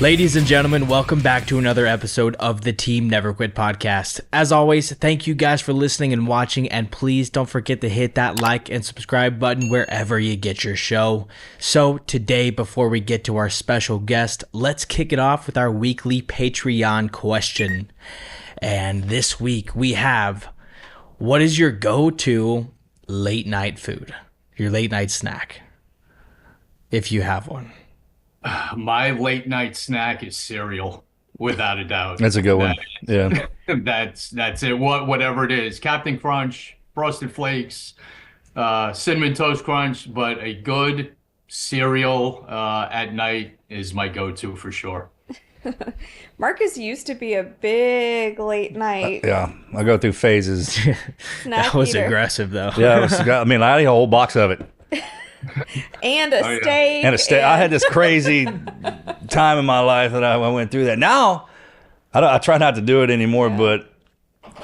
Ladies and gentlemen, welcome back to another episode of the Team Never Quit podcast. As always, thank you guys for listening and watching, and please don't forget to hit that like and subscribe button wherever you get your show. So today, before we get to our special guest, let's kick it off with our weekly Patreon question. And this week we have, what is your go-to late night food? Your late night snack, if you have one. My late night snack is cereal, without a doubt. That's a good one. Yeah. That's it. Whatever it is. Captain Crunch, Frosted Flakes, Cinnamon Toast Crunch, but a good cereal at night is my go-to for sure. Marcus used to be a big late night. Yeah, I go through phases. That was aggressive, though. Yeah, I had a whole box of it. And a steak. And a steak. I had this crazy time in my life that I went through that. Now, I try not to do it anymore, but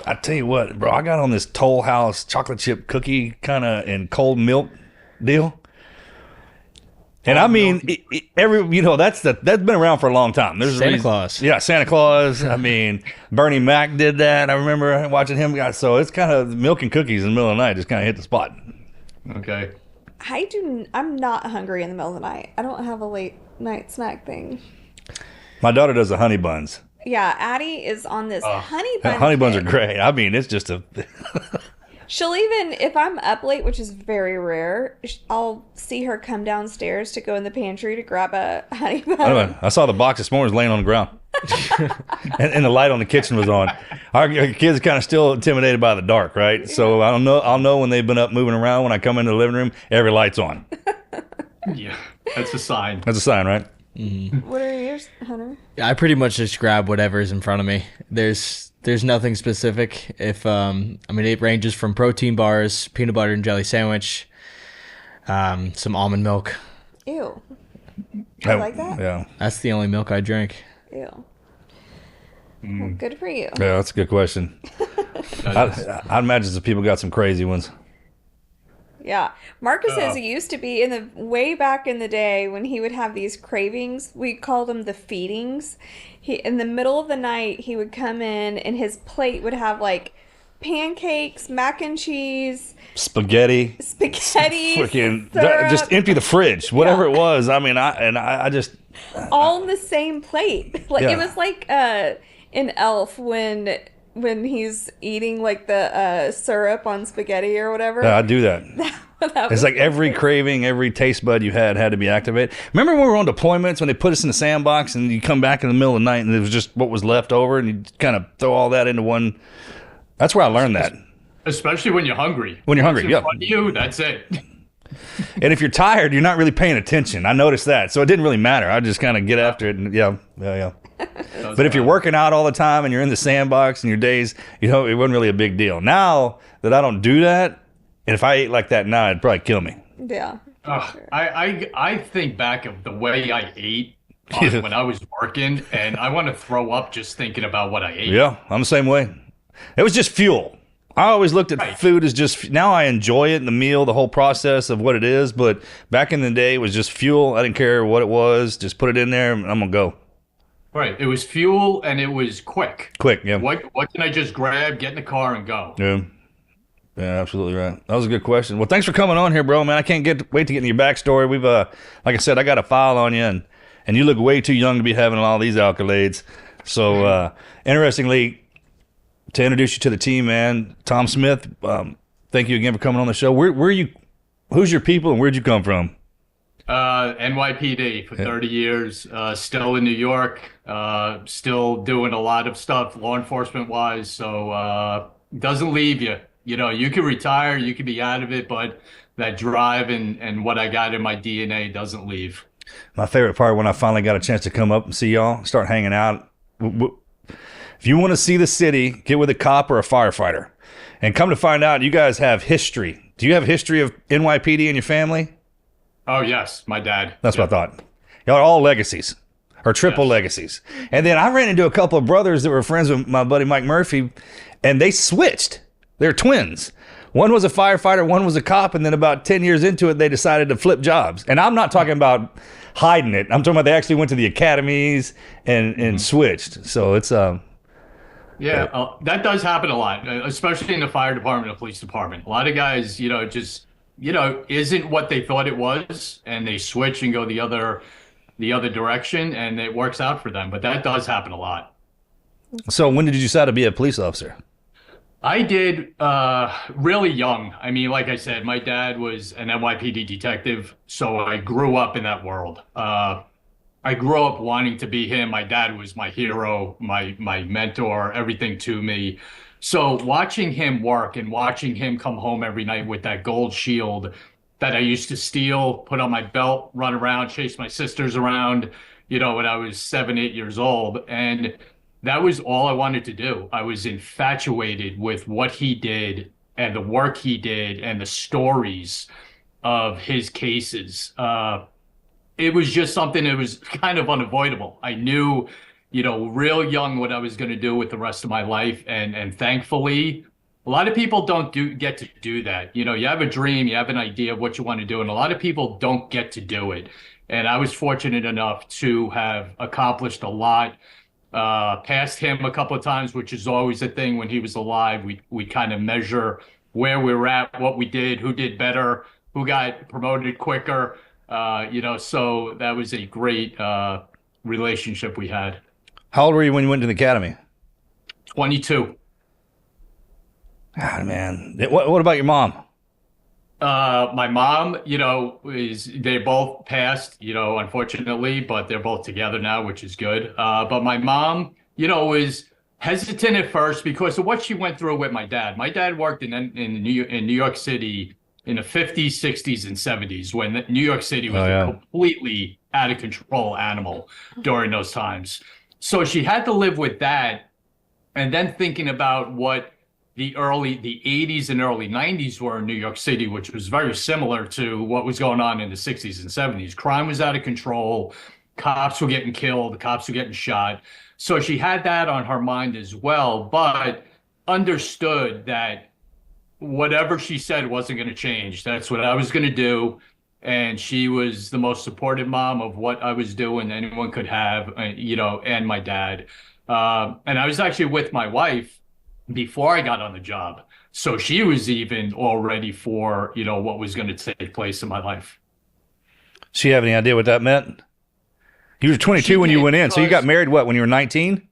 I tell you what, bro, I got on this Toll House chocolate chip cookie kind of and cold milk deal. And I mean, that's been around for a long time. There's Santa Claus. Yeah, Santa Claus. I mean, Bernie Mac did that. I remember watching him. So it's kind of milk and cookies in the middle of the night just kind of hit the spot. Okay. I'm not hungry in the middle of the night. I don't have a late night snack thing. My daughter does the honey buns. Yeah, Addie is on this honey bun. Honey buns are great. I mean, it's just a... She'll even, if I'm up late, which is very rare, I'll see her come downstairs to go in the pantry to grab a honey bun. I saw the box this morning was laying on the ground. and the light on the kitchen was on. Our kids are kind of still intimidated by the dark, right? Yeah. So I'll know when they've been up moving around. When I come into the living room, every light's on. Yeah, that's a sign. That's a sign, right? Mm-hmm. What are yours, Hunter? I pretty much just grab whatever's in front of me. There's nothing specific. If it ranges from protein bars, peanut butter and jelly sandwich, some almond milk. Ew. I like that? Yeah. That's the only milk I drink. Ew. Well, good for you. Yeah, that's a good question. I'd imagine some people got some crazy ones. Yeah. Marcus says he used to be way back in the day when he would have these cravings. We called them the feedings. In the middle of the night, he would come in and his plate would have like pancakes, mac and cheese, spaghetti, freaking just empty the fridge, whatever it was. I mean, I just all in the same plate. It was like in Elf when he's eating like the syrup on spaghetti or whatever. Yeah, I do that. It's like every craving, every taste bud you had to be activated. Remember when we were on deployments when they put us in the sandbox and you come back in the middle of the night and it was just what was left over and you kind of throw all that into one. That's where I learned that. Especially when you're hungry. When you're hungry, yeah. That's it. And if you're tired, you're not really paying attention. I noticed that. So it didn't really matter. I just kind of get after it. And yeah. But if you're working out all the time and you're in the sandbox and your days, it wasn't really a big deal. Now that I don't do that, and if I ate like that now, it'd probably kill me. Yeah. Sure. I think back of the way I ate when I was working, and I want to throw up just thinking about what I ate. Yeah, I'm the same way. It was just fuel. I always looked at food as just, now I enjoy it, the meal, the whole process of what it is, but back in the day, it was just fuel. I didn't care what it was. Just put it in there, and I'm going to go. Right. It was fuel, and it was quick. Quick, yeah. What can I just grab, get in the car, and go? Yeah, absolutely right. That was a good question. Well, thanks for coming on here, bro, man. I can't wait to get into your backstory. We've, like I said, I got a file on you, and you look way too young to be having all these accolades. So, interestingly, to introduce you to the team, man, Tom Smith, thank you again for coming on the show. Who's your people, and where'd you come from? NYPD for 30 years, still in New York, still doing a lot of stuff law enforcement wise. So, doesn't leave you. You can retire, you can be out of it, but that drive and what I got in my DNA doesn't leave. My favorite part when I finally got a chance to come up and see y'all, start hanging out. If you want to see the city, get with a cop or a firefighter. And come to find out, you guys have history. Do you have history of NYPD in your family? Oh, yes, my dad. That's what I thought. Y'all are all legacies, or triple legacies. And then I ran into a couple of brothers that were friends with my buddy Mike Murphy, and they switched. They're twins. One was a firefighter, one was a cop, and then about 10 years into it, they decided to flip jobs. And I'm not talking about hiding it. I'm talking about they actually went to the academies and switched. So it's that does happen a lot, especially in the fire department and police department. A lot of guys, just isn't what they thought it was, and they switch and go the other direction, and it works out for them. But that does happen a lot. So when did you decide to be a police officer? I did really young. I mean, like I said, my dad was an NYPD detective, so I grew up in that world. I grew up wanting to be him. My dad was my hero, my mentor, everything to me. So watching him work and watching him come home every night with that gold shield that I used to steal, put on my belt, run around, chase my sisters around, when I was 7, 8 years old. And that was all I wanted to do. I was infatuated with what he did and the work he did and the stories of his cases. It was just something that was kind of unavoidable. I knew, real young what I was going to do with the rest of my life. And thankfully, a lot of people don't get to do that. You have a dream, you have an idea of what you want to do, and a lot of people don't get to do it. And I was fortunate enough to have accomplished a lot. Passed him a couple of times, which is always a thing when he was alive. We kind of measure where we were at, what we did, who did better, who got promoted quicker. So that was a great relationship we had. How old were you when you went to the academy? 22. God, man. What about your mom? My mom, they both passed, unfortunately, but they're both together now, which is good. But my mom, was hesitant at first because of what she went through with my dad. My dad worked in New York City in the 50s, 60s, and 70s when New York City was a completely out of control animal during those times. So she had to live with that, and then thinking about what the 80s and early 90s were in New York City, which was very similar to what was going on in the 60s and 70s. Crime was out of control. Cops were getting killed. Cops were getting shot. So she had that on her mind as well, but understood that whatever she said wasn't going to change. That's what I was going to do. And she was the most supportive mom of what I was doing anyone could have, and my dad. And I was actually with my wife before I got on the job. So she was even all ready for, what was going to take place in my life. She have any idea what that meant? You were 22 when you went in. So you got married, when you were 19?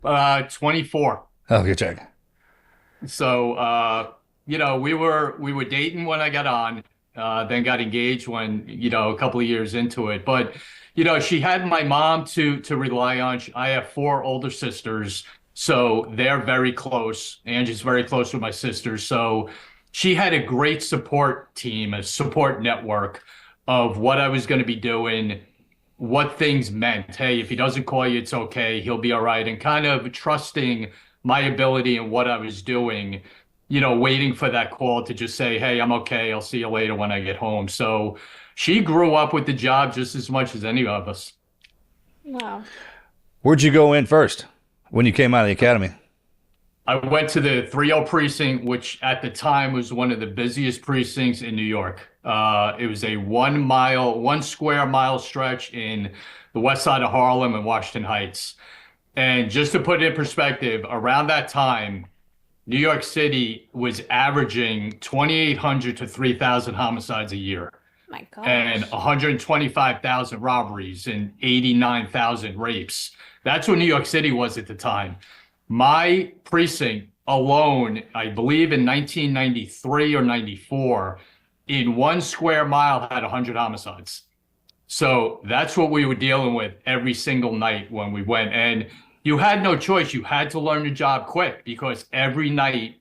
24. Oh, good check. So, we were dating when I got on, then got engaged when, a couple of years into it. But, she had my mom to rely on. I have 4 older sisters. So they're very close. Angie's very close with my sisters. So she had a great support team, a support network of what I was going to be doing, what things meant. Hey, if he doesn't call you, it's okay. He'll be all right. And kind of trusting my ability and what I was doing, waiting for that call to just say, hey, I'm okay. I'll see you later when I get home. So she grew up with the job just as much as any of us. Wow. Where'd you go in first when you came out of the academy? I went to the 30 precinct, which at the time was one of the busiest precincts in New York. It was a 1 square mile stretch in the west side of Harlem and Washington Heights. And just to put it in perspective, around that time, New York City was averaging 2,800 to 3,000 homicides a year. My gosh. And 125,000 robberies and 89,000 rapes. That's what New York City was at the time. My precinct alone, I believe in 1993 or 94, in 1 square mile had 100 homicides. So that's what we were dealing with every single night when we went. And you had no choice. You had to learn the job quick because every night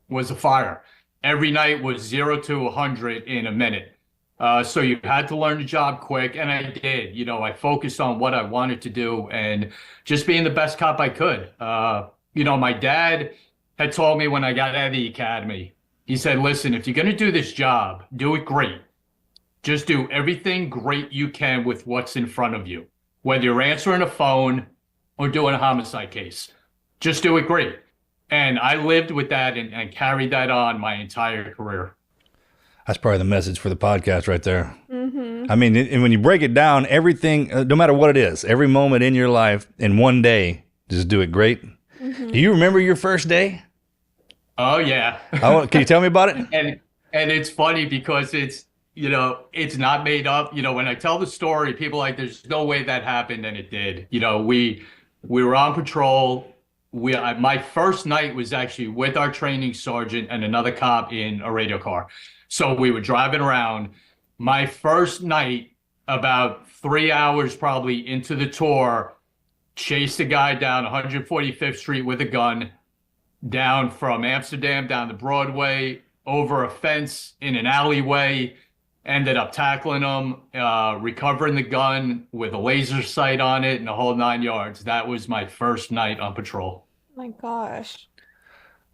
was a fire. Every night was 0 to 100 in a minute. So you had to learn the job quick, and I did. I focused on what I wanted to do and just being the best cop I could. My dad had told me when I got out of the academy, he said, listen, if you're going to do this job, do it great. Just do everything great you can with what's in front of you, whether you're answering a phone or doing a homicide case. Just do it great. And I lived with that and carried that on my entire career. That's probably the message for the podcast right there. I mean, and when you break it down, everything, no matter what it is, every moment in your life in one day, just do it great. Do you remember your first day? Oh yeah. Can you tell me about it? And it's funny because it's not made up. When I tell the story, people are like, there's no way that happened, and it did. We were on patrol. My first night was actually with our training sergeant and another cop in a radio car. So we were driving around. My first night, about 3 hours probably into the tour, chased a guy down 145th Street with a gun, down from Amsterdam down to Broadway, over a fence in an alleyway, ended up tackling him, recovering the gun with a laser sight on it and the whole 9 yards. That was my first night on patrol. My gosh.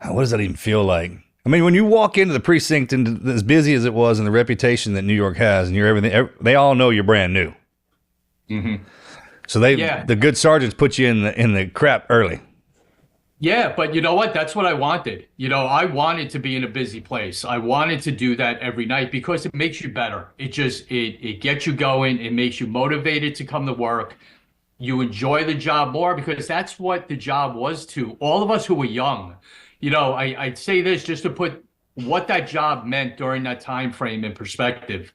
What does that even feel like? I mean, when you walk into the precinct and as busy as it was and the reputation that New York has and you're everything, they all know you're brand new. So the good sergeants put you in the crap early. Yeah, but you know what? That's what I wanted. I wanted to be in a busy place. I wanted to do that every night because it makes you better. It gets you going. It makes you motivated to come to work. You enjoy the job more because that's what the job was to all of us who were young. I'd say this just to put what that job meant during that time frame in perspective.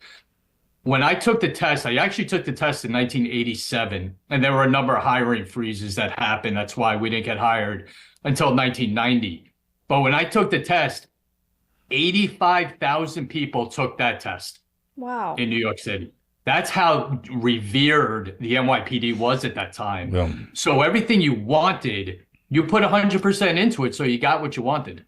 When I took the test, I actually took the test in 1987, and there were a number of hiring freezes that happened. That's why we didn't get hired until 1990. But when I took the test, 85,000 people took that test. Wow. In New York City. That's how revered the NYPD was at that time. Yeah. So everything you wanted, you put 100% into it, so you got what you wanted.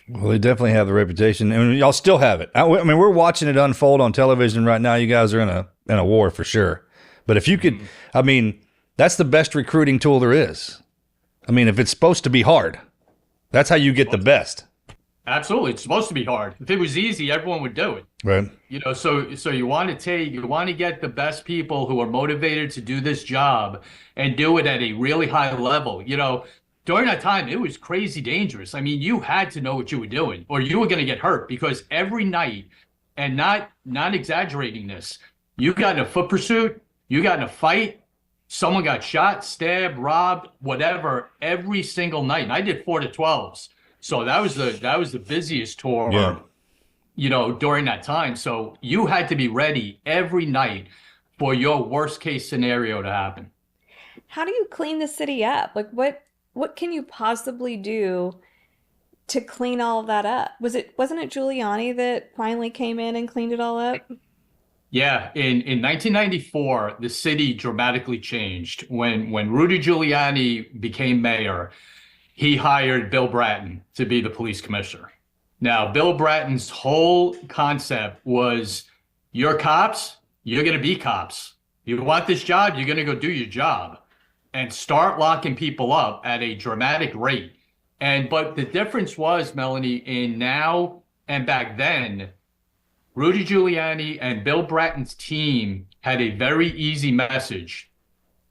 Well, they definitely have the reputation, and y'all still have it. I mean, we're watching it unfold on television right now. You guys are in a war for sure. But if you could, I mean, that's the best recruiting tool there is. I mean, if it's supposed to be hard, that's how you get the best. Absolutely, it's supposed to be hard. If it was easy, everyone would do it. Right. So you want to get the best people who are motivated to do this job and do it at a really high level. During that time, it was crazy dangerous. I mean, you had to know what you were doing or you were going to get hurt because every night, and not exaggerating this, you got in a foot pursuit, you got in a fight, someone got shot, stabbed, robbed, whatever, every single night. And I did 4 to 12s. So that was the busiest tour, during that time. So you had to be ready every night for your worst case scenario to happen. How do you clean the city up? Like what can you possibly do to clean all of that up? Wasn't it Giuliani that finally came in and cleaned it all up? Yeah, in 1994, the city dramatically changed when Rudy Giuliani became mayor. He hired Bill Bratton to be the police commissioner. Now, Bill Bratton's whole concept was, you're cops, you're going to be cops. You want this job, you're going to go do your job and start locking people up at a dramatic rate. But the difference was, Melanie, in now and back then, Rudy Giuliani and Bill Bratton's team had a very easy message.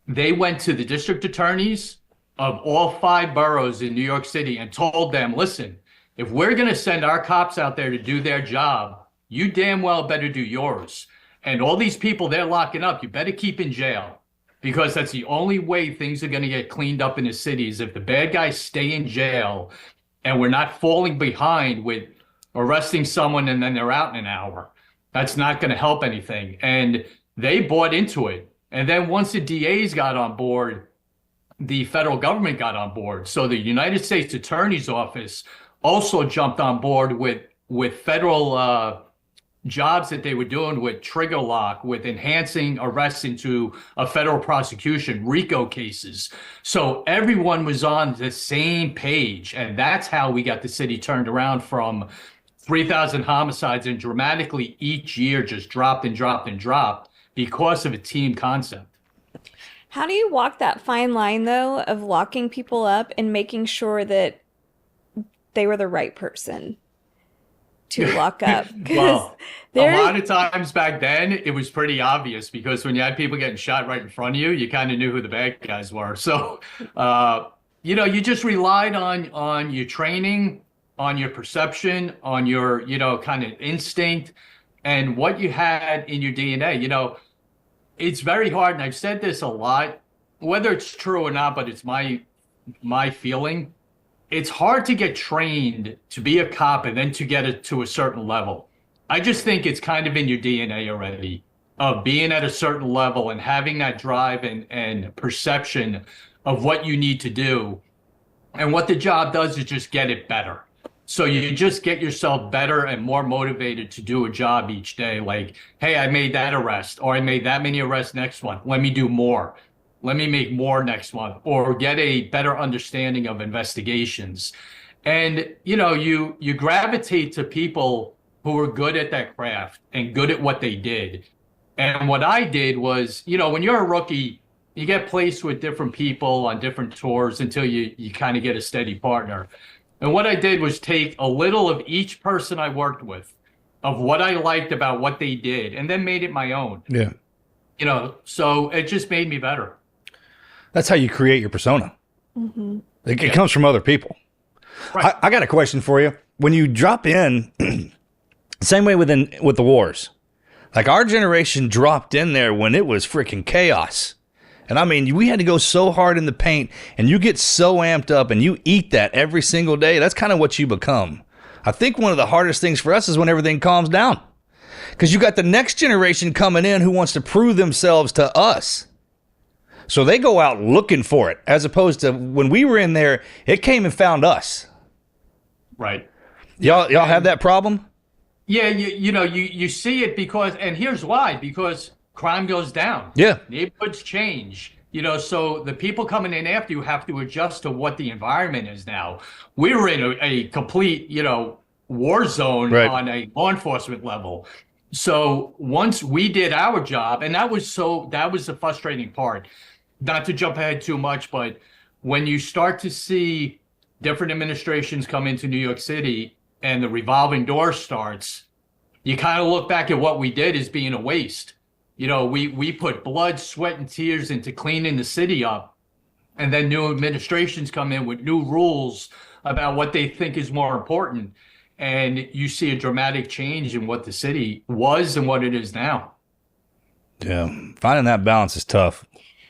They went to the district attorneys of all 5 boroughs in New York City and told them, listen, if we're going to send our cops out there to do their job, you damn well better do yours. And all these people they're locking up, you better keep in jail, because that's the only way things are going to get cleaned up in the city is if the bad guys stay in jail and we're not falling behind with arresting someone and then they're out in an hour. That's not going to help anything. And they bought into it. And then once the DAs got on board, the federal government got on board. So the United States Attorney's Office also jumped on board with federal jobs that they were doing with trigger lock, with enhancing arrests into a federal prosecution, RICO cases. So everyone was on the same page. And that's how we got the city turned around from 3,000 homicides and dramatically each year just dropped and dropped and dropped because of a team concept. How do you walk that fine line, though, of locking people up and making sure that they were the right person to lock up? Well, a lot of times back then, it was pretty obvious because when you had people getting shot right in front of you, you kind of knew who the bad guys were. So you just relied on your training, on your perception, on your, kind of instinct and what you had in your DNA. It's very hard, and I've said this a lot, whether it's true or not, but it's my feeling. It's hard to get trained to be a cop and then to get it to a certain level. I just think it's kind of in your DNA already of being at a certain level and having that drive and perception of what you need to do. And what the job does is just get it better. So you just get yourself better and more motivated to do a job each day. Like, hey, I made that arrest, or I made that many arrests next month. Let me do more. Let me make more next month, or get a better understanding of investigations. And, you gravitate to people who are good at that craft and good at what they did. And what I did was, when you're a rookie, you get placed with different people on different tours until you kind of get a steady partner. And what I did was take a little of each person I worked with, of what I liked about what they did, and then made it my own. Yeah. So it just made me better. That's how you create your persona. Mm-hmm. It comes from other people. Right. I got a question for you. When you drop in, same way with the wars, like our generation dropped in there when it was freaking chaos. And I mean, we had to go so hard in the paint, and you get so amped up and you eat that every single day. That's kind of what you become. I think one of the hardest things for us is when everything calms down, because you got the next generation coming in who wants to prove themselves to us. So they go out looking for it, as opposed to when we were in there, it came and found us. Right. Y'all have that problem? Yeah, you see it and here's why, because crime goes down. Yeah. Neighborhoods change. So the people coming in after you have to adjust to what the environment is now. We were in a complete, war zone on a law enforcement level. So once we did our job, and that was the frustrating part. Not to jump ahead too much, but when you start to see different administrations come into New York City and the revolving door starts, you kind of look back at what we did as being a waste. We put blood, sweat, and tears into cleaning the city up. And then new administrations come in with new rules about what they think is more important. And you see a dramatic change in what the city was and what it is now. Yeah. Finding that balance is tough,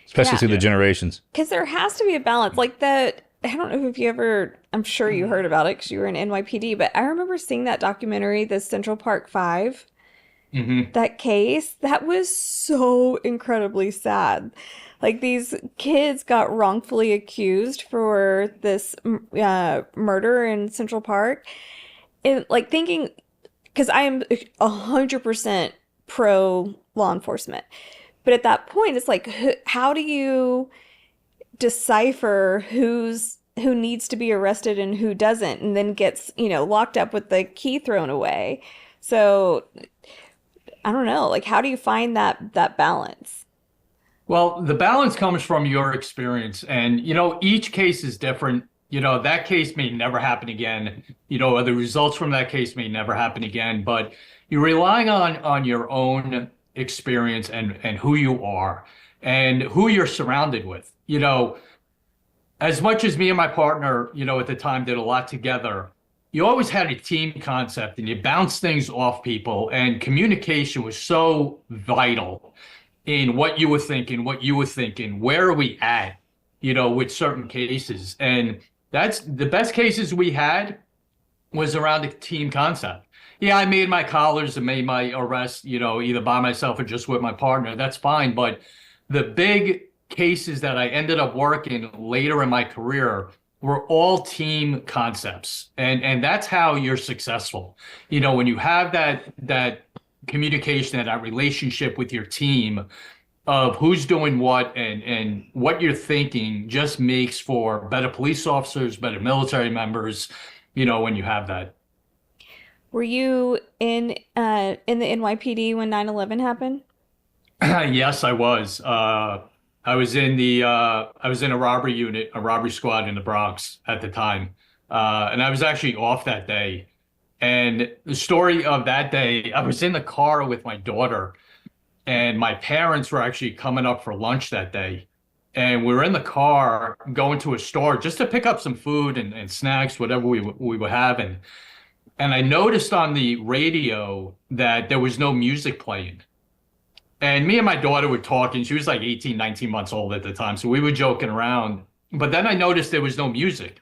especially through the generations. Because there has to be a balance. Like that, I don't know if you ever, I'm sure you heard about it because you were in NYPD, but I remember seeing that documentary, the Central Park 5. Mm-hmm. That case, that was so incredibly sad. Like, these kids got wrongfully accused for this murder in Central Park. And like thinking, because I am 100% pro law enforcement, but at that point, it's like, how do you decipher who needs to be arrested and who doesn't, and then gets locked up with the key thrown away? So I don't know, like, how do you find that balance? Well, the balance comes from your experience, and each case is different. That case may never happen again. Or the results from that case may never happen again, but you're relying on your own experience and who you are and who you're surrounded with. As much as me and my partner, at the time did a lot together, you always had a team concept and you bounced things off people, and communication was so vital in what you were thinking, where are we at, with certain cases. And that's the best cases we had was around the team concept. Yeah, I made my collars and made my arrest, either by myself or just with my partner. That's fine. But the big cases that I ended up working later in my career were all team concepts. And that's how you're successful. When you have that communication and that relationship with your team of who's doing what and what you're thinking, just makes for better police officers, better military members, when you have that. Were you in the NYPD when 9/11 happened? Yes, I was. I was in a robbery unit, a robbery squad in the Bronx at the time. And I was actually off that day. And the story of that day, I was in the car with my daughter, and my parents were actually coming up for lunch that day. and we were in the car going to a store just to pick up some food and snacks, whatever we were having. And I noticed on the radio that there was no music playing. And me and my daughter were talking. She was like 18, 19 months old at the time. So we were joking around. But then I noticed there was no music.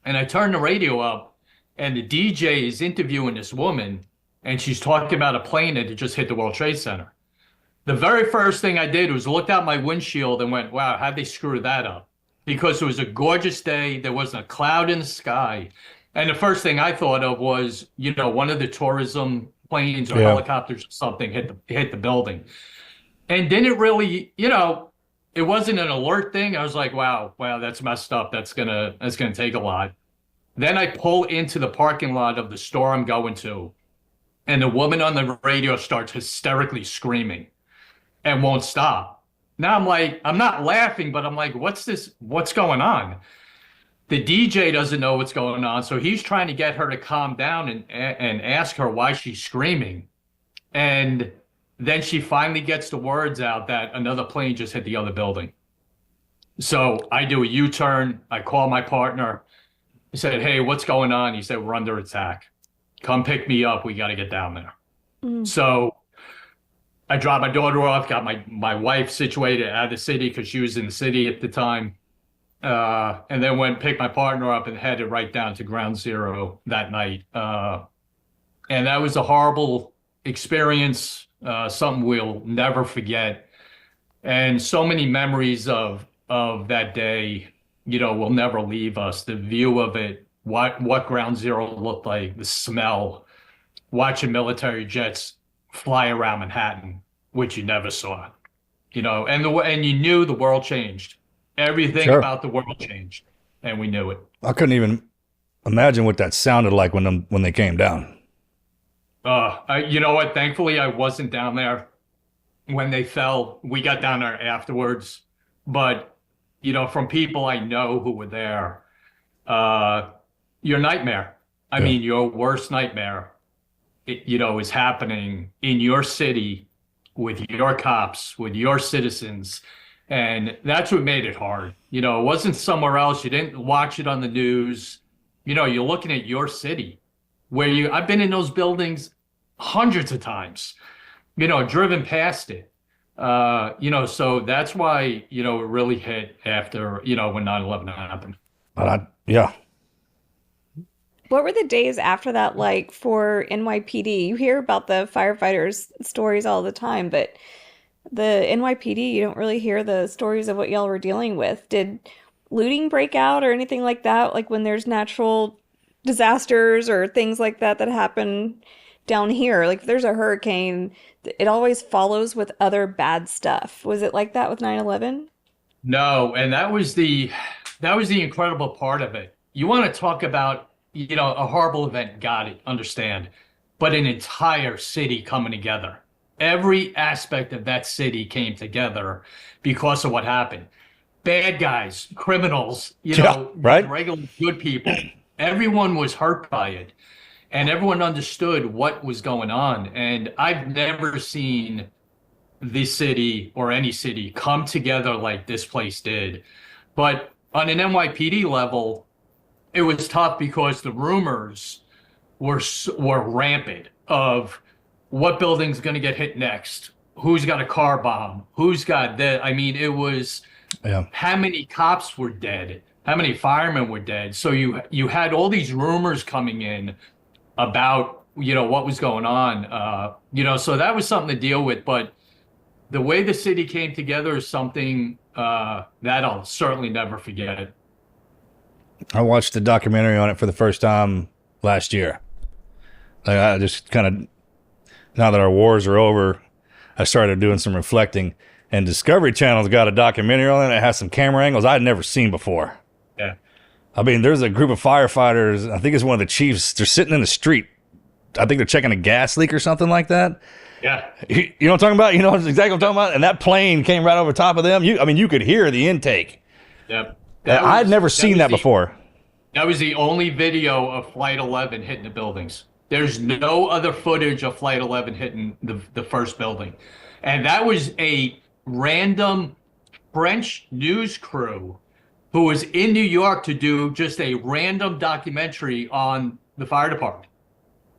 And I turned the radio up, and the DJ is interviewing this woman, and she's talking about a plane that had just hit the World Trade Center. The very first thing I did was looked out my windshield and went, wow, how'd they screw that up? Because it was a gorgeous day. There wasn't a cloud in the sky. And the first thing I thought of was, one of the tourism planes or helicopters or something hit the building. And didn't really, it wasn't an alert thing. I was like, wow, that's messed up. That's gonna take a lot. Then I pull into the parking lot of the store I'm going to, and the woman on the radio starts hysterically screaming and won't stop. Now I'm like, I'm not laughing, but I'm like, what's going on? The DJ doesn't know what's going on, so he's trying to get her to calm down and ask her why she's screaming. And then she finally gets the words out that another plane just hit the other building. So I do a U-turn. I call my partner. I said, hey, what's going on? He said, we're under attack. Come pick me up. We got to get down there. So I dropped my daughter off, got my wife situated out of the city because she was in the city at the time. And then went picked my partner up and headed right down to Ground Zero that night. And that was a horrible experience, something we'll never forget. And so many memories of that day, will never leave us. The view of it, what Ground Zero looked like, the smell, watching military jets fly around Manhattan, which you never saw, and you knew the world changed. Everything about the world changed, and we knew it. I couldn't even imagine what that sounded like when they came down. You know what? Thankfully, I wasn't down there when they fell. We got down there afterwards. But, from people I know who were there, your nightmare. I mean, your worst nightmare, is happening in your city with your cops, with your citizens. And that's what made it hard. It wasn't somewhere else. You didn't watch it on the news. You're looking at your city where I've been in those buildings hundreds of times, driven past it. So that's why, it really hit after, when 9/11 happened. Yeah. What were the days after that like for NYPD? You hear about the firefighters' stories all the time, but the NYPD, you don't really hear the stories of what y'all were dealing with. Did looting break out or anything like that? Like when there's natural disasters or things like that happen down here? Like if there's a hurricane, it always follows with other bad stuff. Was it like that with 9/11? No, and that was the incredible part of it. You want to talk about, a horrible event, got it, understand, but an entire city coming together. Every aspect of that city came together because of what happened. Bad guys, criminals, right? regular good people. Everyone was hurt by it. And everyone understood what was going on. And I've never seen this city or any city come together like this place did. But on an NYPD level, it was tough because the rumors were rampant of what building's going to get hit next, who's got a car bomb, who's got that. I mean, it was how many cops were dead, how many firemen were dead. So you had all these rumors coming in about, what was going on, so that was something to deal with. But the way the city came together is something that I'll certainly never forget. I watched the documentary on it for the first time last year. I just kind of, now that our wars are over, I started doing some reflecting, and Discovery Channel's got a documentary on it. It has some camera angles I'd never seen before. Yeah. I mean, there's a group of firefighters. I think it's one of the chiefs. They're sitting in the street. I think they're checking a gas leak or something like that. Yeah. You know what I'm talking about? You know exactly what I'm talking about? And that plane came right over top of them. You could hear the intake. Yep. I'd never seen that before. That was the only video of Flight 11 hitting the buildings. There's no other footage of Flight 11 hitting the first building. And that was a random French news crew who was in New York to do just a random documentary on the fire department,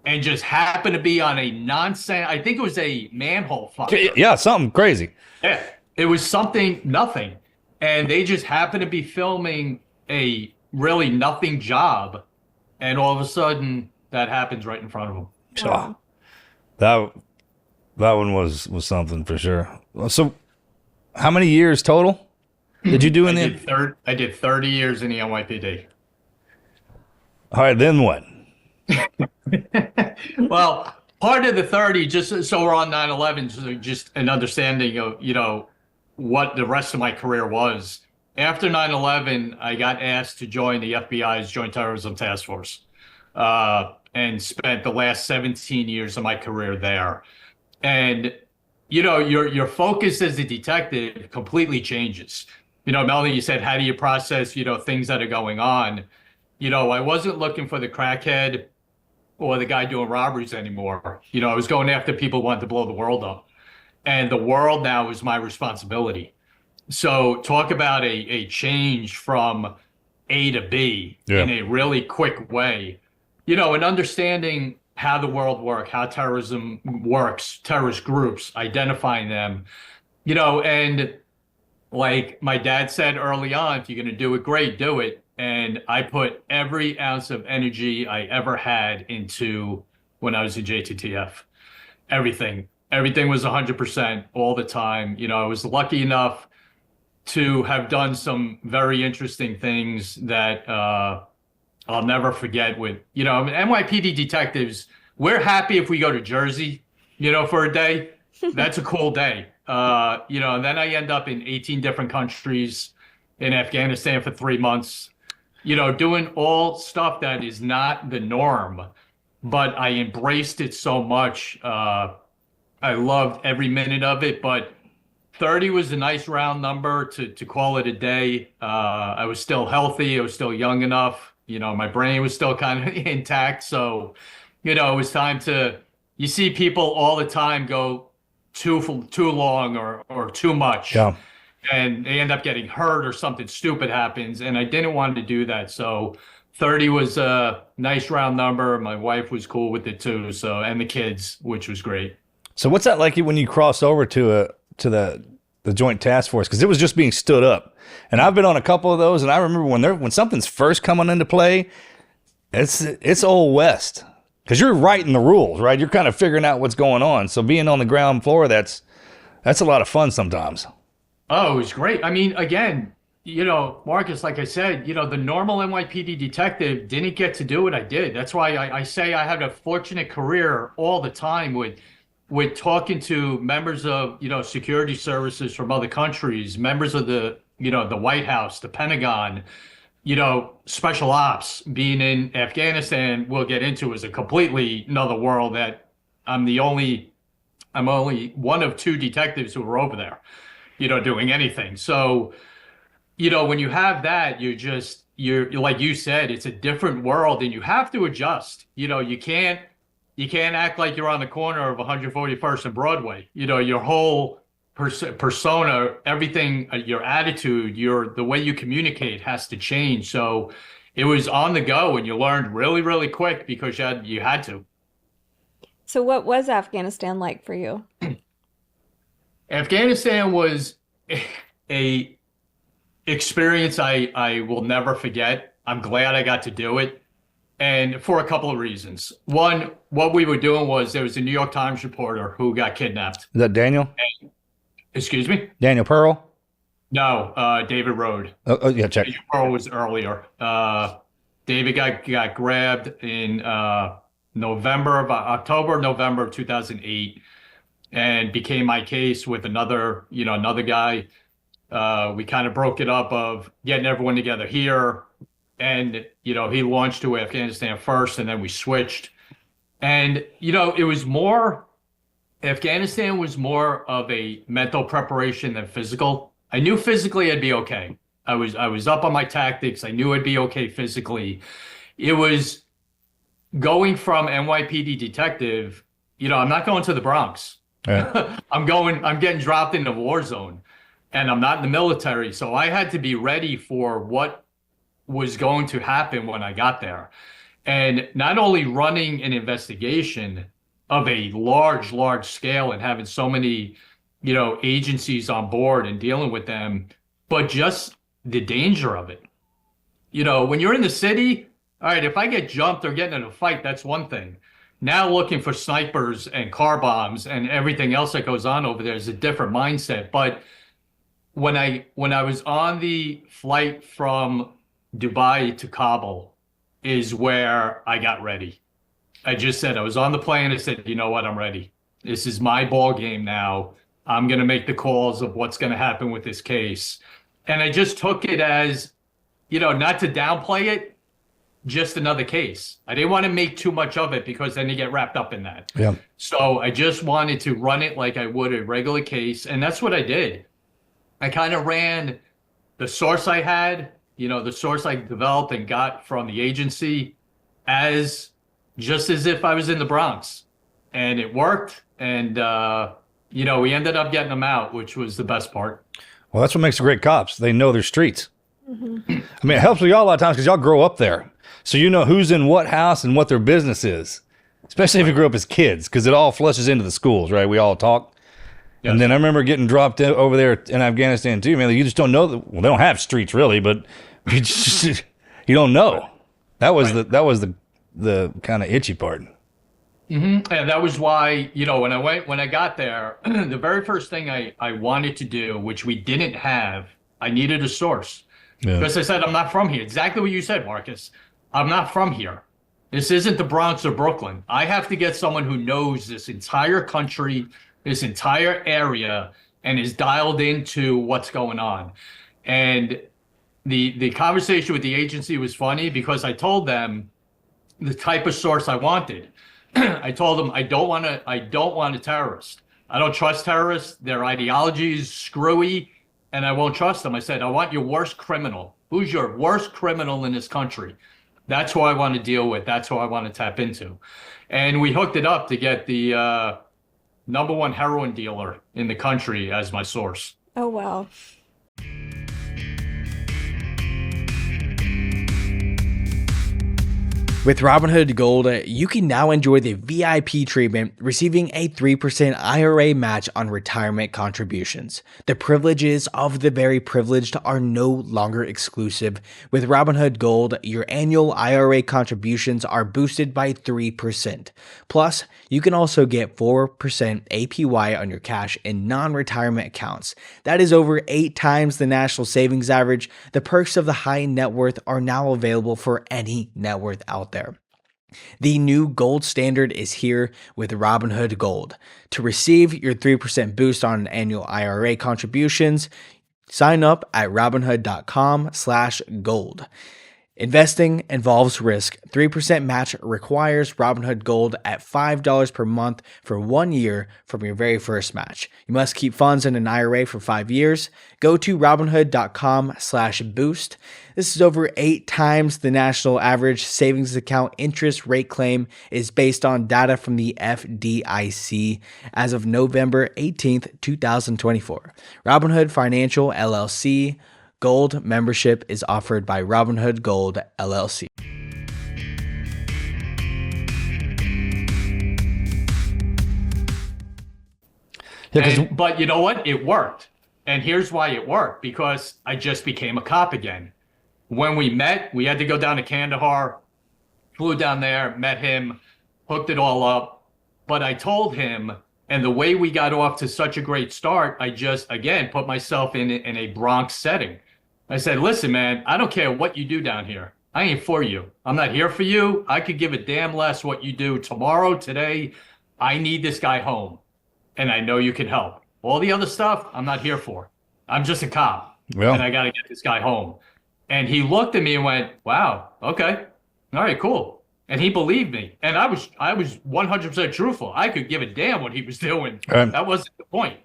and just happened to be on a nonsense. I think it was a manhole fire. Yeah, something crazy. Yeah, it was something nothing, and they just happened to be filming a really nothing job, and all of a sudden that happens right in front of them. Oh, that one was something for sure. So, how many years total did you do in the? I did 30 years in the NYPD. All right, then what? Well, part of the 30, just so we're on 9/11, so just an understanding of, what the rest of my career was. After 9/11, I got asked to join the FBI's Joint Terrorism Task Force, and spent the last 17 years of my career there. And, your focus as a detective completely changes. Melanie, you said, how do you process, things that are going on? I wasn't looking for the crackhead or the guy doing robberies anymore. I was going after people who wanted to blow the world up. And the world now is my responsibility. So talk about a change from A to B in a really quick way. And understanding how the world works, how terrorism works, terrorist groups, identifying them, and like my dad said early on, if you're going to do it, great, do it. And I put every ounce of energy I ever had into when I was in JTTF. Everything was 100% all the time. I was lucky enough to have done some very interesting things that I'll never forget with, NYPD detectives. We're happy if we go to Jersey, for a day. That's a cool day. And then I end up in 18 different countries, in Afghanistan for 3 months, doing all stuff that is not the norm, but I embraced it so much. I loved every minute of it, but 30 was a nice round number to call it a day. I was still healthy. I was still young enough. My brain was still kind of intact. So, it was time you see people all the time go too long or too much. Yeah. And they end up getting hurt or something stupid happens. And I didn't want to do that. So 30 was a nice round number. My wife was cool with it too. So, and the kids, which was great. So what's that like when you cross over to the Joint Task Force? Because it was just being stood up, and I've been on a couple of those, and I remember when something's first coming into play, it's Old West, because you're writing the rules, right? You're kind of figuring out what's going on. So being on the ground floor, that's a lot of fun sometimes. Oh, it was great. I mean, again, Marcus, like I said, the normal NYPD detective didn't get to do what I did. That's why I say I had a fortunate career all the time with talking to members of, security services from other countries, members of the White House, the Pentagon, special ops. Being in Afghanistan, we'll get into, is a completely another world that I'm only one of two detectives who were over there, doing anything. So, when you have that, you're like you said, it's a different world, and you have to adjust. You can't act like you're on the corner of 141st and Broadway. Your whole persona, everything, your attitude, the way you communicate has to change. So it was on the go, and you learned really, really quick because you had to. So what was Afghanistan like for you? Afghanistan was a experience I will never forget. I'm glad I got to do it. And for a couple of reasons. One, what we were doing was there was a New York Times reporter who got kidnapped. Is that Daniel? Excuse me? Daniel Pearl? No, David Rode. Oh yeah, check. Daniel Pearl was earlier. David got grabbed in November of 2008, and became my case with another guy. We kind of broke it up of getting everyone together here. And, he launched to Afghanistan first, and then we switched. And, it was Afghanistan was more of a mental preparation than physical. I knew physically I'd be okay. I was up on my tactics. I knew I'd be okay physically. It was going from NYPD detective, I'm not going to the Bronx. Yeah. I'm getting dropped in the war zone. and I'm not in the military. So I had to be ready for what was going to happen when I got there. And not only running an investigation of a large scale and having so many, agencies on board and dealing with them, but just the danger of it. When you're in the city, all right, if I get jumped or get in a fight, that's one thing. Now looking for snipers and car bombs and everything else that goes on over there is a different mindset. But when I was on the flight from Dubai to Kabul is where I got ready. I just said, I was on the plane. I said, you know what? I'm ready. This is my ball game now. I'm going to make the calls of what's going to happen with this case. And I just took it as, not to downplay it, just another case. I didn't want to make too much of it because then you get wrapped up in that. Yeah. So I just wanted to run it like I would a regular case. And that's what I did. I kind of ran the source I had, the source I developed and got from the agency as if I was in the Bronx. And it worked. And, we ended up getting them out, which was the best part. Well, that's what makes the great cops. They know their streets. Mm-hmm. I mean, it helps with y'all a lot of times because y'all grow up there. So you know who's in what house and what their business is, especially if you grew up as kids, because it all flushes into the schools, right? We all talk. Yes. And then I remember getting dropped over there in Afghanistan too, man. You just don't know. Well, they don't have streets really, but you don't know. That was the kind of itchy part. Mm-hmm. And that was why, when I got there, the very first thing I wanted to do, which we didn't have, I needed a source. Yeah. Because I said, I'm not from here. Exactly what you said, Marcus. I'm not from here. This isn't the Bronx or Brooklyn. I have to get someone who knows this entire country, this entire area, and is dialed into what's going on. And the conversation with the agency was funny because I told them the type of source I wanted. I told them I don't want a terrorist. I don't trust terrorists. Their ideology is screwy, and I won't trust them. I said, I want your worst criminal. Who's your worst criminal in this country? That's who I want to deal with. That's who I want to tap into. And we hooked it up to get the #1 heroin dealer in the country as my source. Oh, wow. With Robinhood Gold, you can now enjoy the VIP treatment, receiving a 3% IRA match on retirement contributions. The privileges of the very privileged are no longer exclusive. With Robinhood Gold, your annual IRA contributions are boosted by 3%. Plus, you can also get 4% APY on your cash in non-retirement accounts. That is over 8 times the national savings average. The perks of the high net worth are now available for any net worth out there. The new gold standard is here with Robinhood Gold. To receive your 3% boost on annual IRA contributions, sign up at robinhood.com/gold. Investing involves risk. 3% match requires Robinhood Gold at $5 per month for 1 year from your very first match. You must keep funds in an IRA for 5 years. Go to robinhood.com/boost. This is over 8 times the national average. Savings account interest rate claim is based on data from the FDIC as of November 18th, 2024. Robinhood Financial LLC. Gold membership is offered by Robinhood Gold LLC. But you know what? It worked. And here's why it worked. Because I just became a cop again. When we met, we had to go down to Kandahar. Flew down there, met him, hooked it all up. But I told him, and the way we got off to such a great start, I just, again, put myself in a Bronx setting. I said, listen, man, I don't care what you do down here. I ain't for you. I'm not here for you. I could give a damn less what you do tomorrow, today. I need this guy home. And I know you can help. All the other stuff, I'm not here for. I'm just a cop. And I got to get this guy home. And he looked at me and went, wow, okay. All right, cool. And he believed me. And I was 100% truthful. I could give a damn what he was doing. That wasn't the point.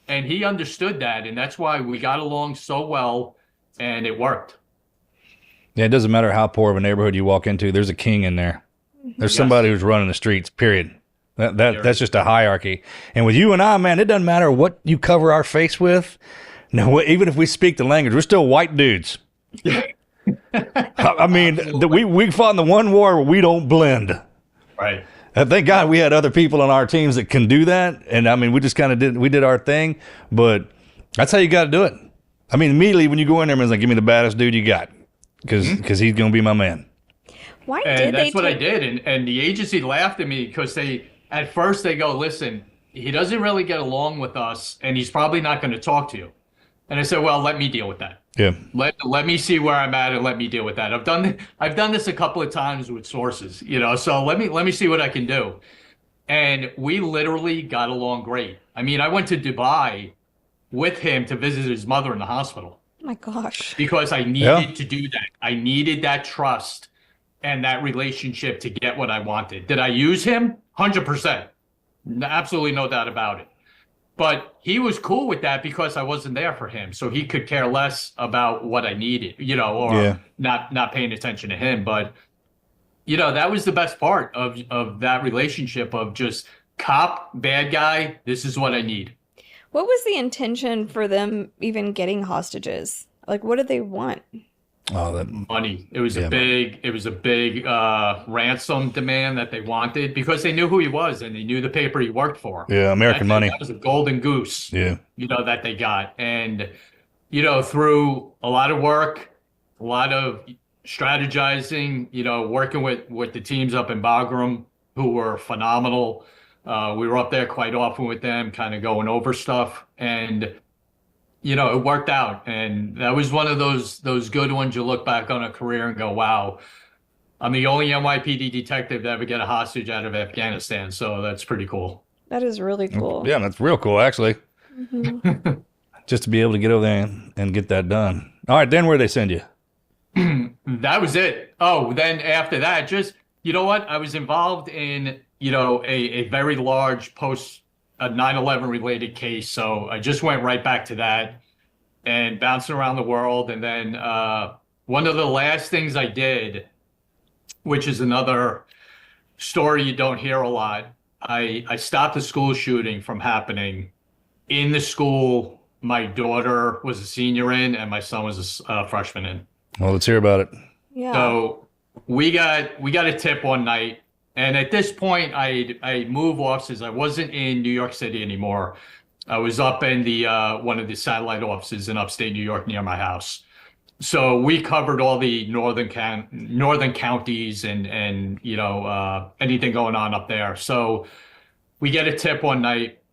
And he understood that. And that's why we got along so well. And it worked. Yeah, it doesn't matter how poor of a neighborhood you walk into. There's a king in there. There's somebody who's running the streets, period. That's just a hierarchy. And with you and I, man, it doesn't matter what you cover our face with. No, even if we speak the language, we're still white dudes. I mean, we fought in the one war where we don't blend. Right. And thank God we had other people on our teams that can do that. And I mean, we just kind of did our thing, but that's how you got to do it. I mean, immediately when you go in there, man's like, give me the baddest dude you got, because he's going to be my man. Why And did that's they what I did. And the agency laughed at me because at first they go, listen, he doesn't really get along with us and he's probably not going to talk to you. And I said, well, let me deal with that. Yeah. Let me see where I'm at and let me deal with that. I've done this a couple of times with sources, so let me see what I can do. And we literally got along great. I mean, I went to Dubai with him to visit his mother in the hospital. Oh my gosh. Because I needed to do that. I needed that trust and that relationship to get what I wanted. Did I use him? 100%. Absolutely no doubt about it. But he was cool with that because I wasn't there for him. So he could care less about what I needed, or not paying attention to him. But, that was the best part of that relationship of just cop, bad guy, this is what I need. What was the intention for them even getting hostages? Like, what did they want? Oh, that money. It was a big ransom demand that they wanted because they knew who he was and they knew the paper he worked for. Yeah, American money. That was a golden goose. Yeah. That they got. And through a lot of work, a lot of strategizing, working with the teams up in Bagram who were phenomenal. We were up there quite often with them, kind of going over stuff, and it worked out. And that was one of those good ones you look back on a career and go, wow, I'm the only NYPD detective to ever get a hostage out of Afghanistan. So that's pretty cool. That is really cool. Yeah, that's real cool, actually. Mm-hmm. Just to be able to get over there and get that done. All right, then where'd they send you? That was it. Oh, then after that, just, I was involved in, a very large a 9/11 related case. So I just went right back to that and bouncing around the world. And then one of the last things I did, which is another story you don't hear a lot, I stopped a school shooting from happening in the school my daughter was a senior in and my son was a freshman in. Well, let's hear about it. Yeah. So we got a tip one night. And at this point, I moved offices. I wasn't in New York City anymore. I was up in the one of the satellite offices in upstate New York near my house. So we covered all the northern counties and anything going on up there. So we get a tip one night.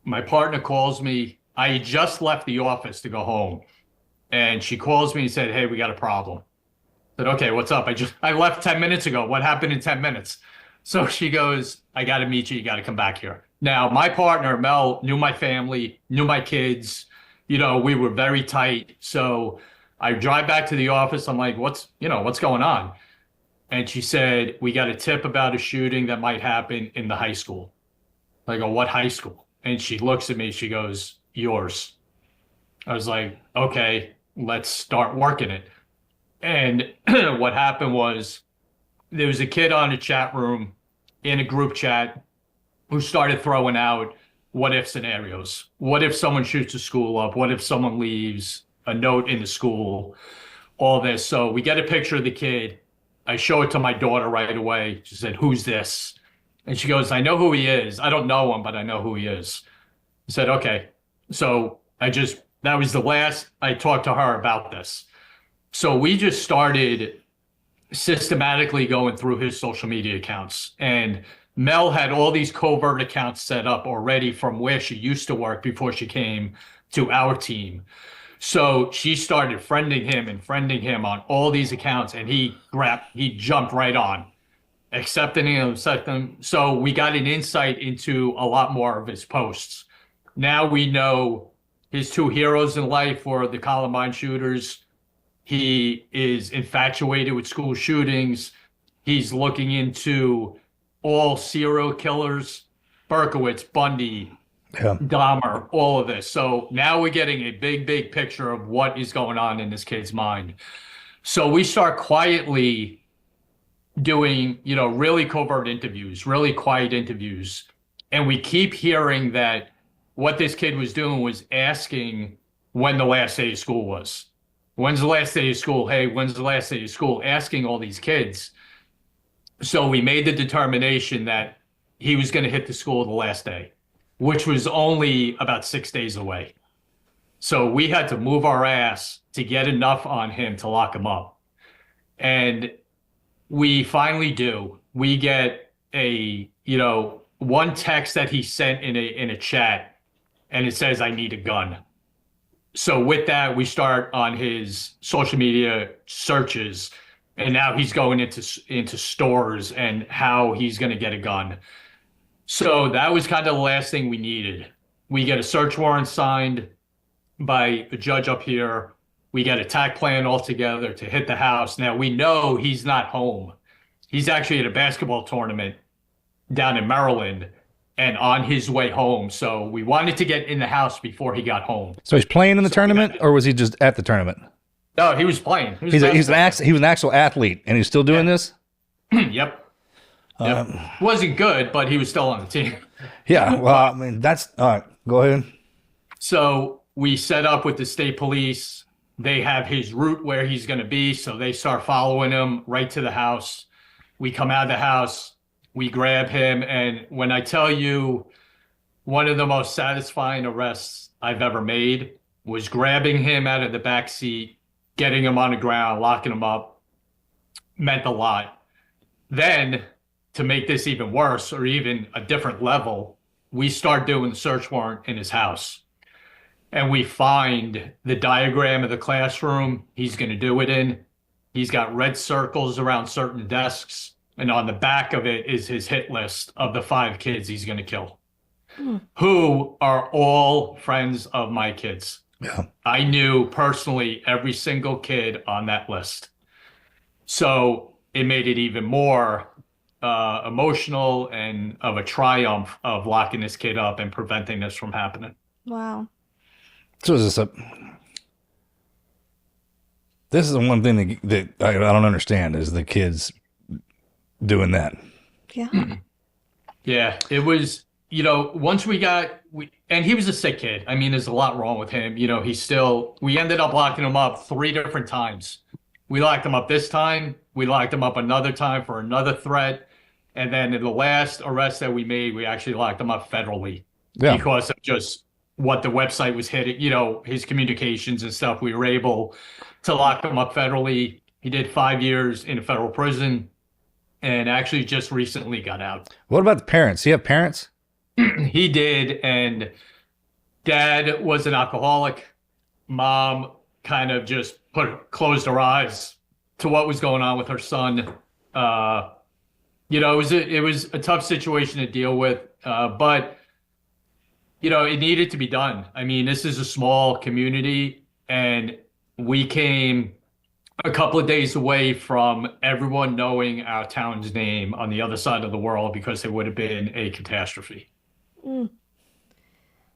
My partner calls me. I had just left the office to go home, and she calls me and said, "Hey, we got a problem." I said, "Okay, what's up? I left 10 minutes ago. What happened in 10 minutes?" So she goes, "I got to meet you. You got to come back here." Now, my partner, Mel, knew my family, knew my kids. We were very tight. So I drive back to the office. I'm like, what's going on? And she said, "We got a tip about a shooting that might happen in the high school." I go, "What high school?" And she looks at me. She goes, "Yours." I was like, "Okay, let's start working it." And what happened was there was a kid on a chat room in a group chat who started throwing out what if scenarios. What if someone shoots a school up? What if someone leaves a note in the school? All this. So we get a picture of the kid. I show it to my daughter right away. She said, "Who's this?" And she goes, "I know who he is. I don't know him, but I know who he is." I said, "Okay." So that was the last I talked to her about this. So we just started systematically going through his social media accounts. And Mel had all these covert accounts set up already from where she used to work before she came to our team. So she started friending him on all these accounts, and he jumped right on, accepting them. So we got an insight into a lot more of his posts. Now we know his two heroes in life were the Columbine shooters. He is infatuated with school shootings. He's looking into all serial killers, Berkowitz, Bundy, Dahmer, all of this. So now we're getting a big, big picture of what is going on in this kid's mind. So we start quietly doing, really covert interviews, really quiet interviews. And we keep hearing that what this kid was doing was asking when the last day of school was. When's the last day of school? Hey, when's the last day of school? Asking all these kids. So we made the determination that he was going to hit the school the last day, which was only about 6 days away. So we had to move our ass to get enough on him to lock him up. And we finally do. We get a, one text that he sent in a chat, and it says, "I need a gun." So with that, we start on his social media searches, and now he's going into stores and how he's going to get a gun. So that was kind of the last thing we needed. We get a search warrant signed by a judge up here. We get a attack plan all together to hit the house. Now we know he's not home. He's actually at a basketball tournament down in Maryland and on his way home. So we wanted to get in the house before he got home. So he's playing in the tournament, or was he just at the tournament? No, he was playing. He was an actual athlete, and he's still doing this? Yep. Wasn't good, but he was still on the team. Yeah, well, I mean, that's... All right, go ahead. So we set up with the state police. They have his route where he's going to be, so they start following him right to the house. We come out of the house, we grab him, and when I tell you one of the most satisfying arrests I've ever made was grabbing him out of the back seat, getting him on the ground, locking him up, meant a lot. Then, to make this even worse, or even a different level, we start doing the search warrant in his house. And we find the diagram of the classroom he's going to do it in. He's got red circles around certain desks. And on the back of it is his hit list of the 5 kids he's going to kill, who are all friends of my kids. Yeah. I knew personally every single kid on that list. So it made it even more emotional and of a triumph of locking this kid up and preventing this from happening. Wow. So is this this is the one thing that I don't understand is the kids doing that. Yeah. Yeah, it was, once and he was a sick kid. I mean, there's a lot wrong with him. We ended up locking him up 3 different times. We locked him up this time. We locked him up another time for another threat. And then in the last arrest that we made, we actually locked him up federally because of just what the website was hitting, his communications and stuff. We were able to lock him up federally. He did 5 years in a federal prison and actually just recently got out. What about the parents? Do you have parents? He did. And dad was an alcoholic. Mom kind of just closed her eyes to what was going on with her son. It was a tough situation to deal with, but it needed to be done. I mean, this is a small community, and we came a couple of days away from everyone knowing our town's name on the other side of the world because it would have been a catastrophe. Mm.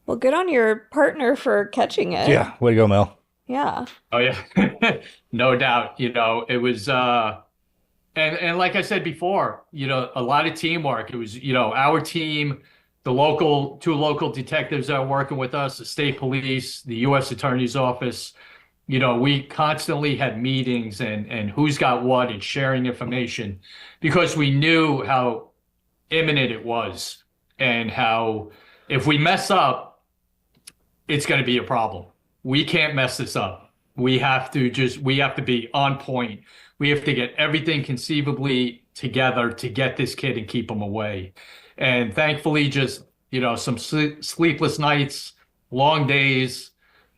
Well, good on your partner for catching it. Yeah, way to go, Mel. Yeah. Oh, yeah. No doubt. It was, and like I said before, a lot of teamwork. It was, our team, the 2 local detectives that are working with us, the state police, the U.S. Attorney's Office. We constantly had meetings and who's got what and sharing information because we knew how imminent it was and how if we mess up, it's going to be a problem. We can't mess this up. We have to be on point. We have to get everything conceivably together to get this kid and keep him away. And thankfully, just, some sleepless nights, long days,